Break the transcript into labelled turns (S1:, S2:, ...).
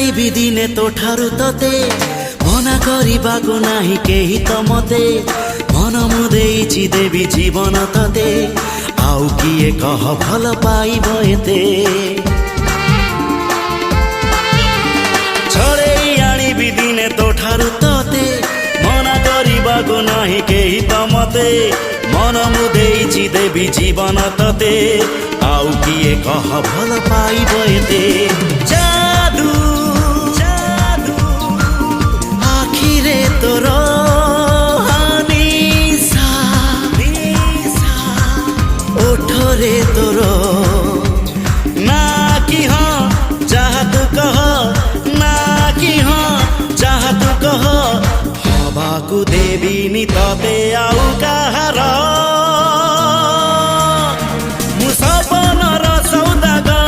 S1: ଆଣିବି ଦିନେ ତୋ ଠାରୁ ତତେ ମନା କରିବାକୁ ନାହିଁ କେହି ତ ମତେ ମନ ମୁଁ ଦେଇଛି ଦେବି ଜୀବନ ତତେ ଆଉ କିଏ କହ ଭଲ ପାଇବ ଏତେ ଛଡ଼େଇ ଆଣିବି ଦିନେ ତୋ ଠାରୁ ତତେ ମନା କରିବାକୁ ନାହିଁ କେହି ତ ମତେ ମନ ମୁଁ ଦେଇଛି ଦେବି ଜୀବନ ତତେ ଆଉ କିଏ କହ ଭଲ ପାଇବ ଏତେ जादू जादू आखिरे तोर निशा ओठरे तोर ना कि हाँ जहाँ तू कह ना कि हाँ जहाँ तू कह हवा को देवी नी तते आउ कहार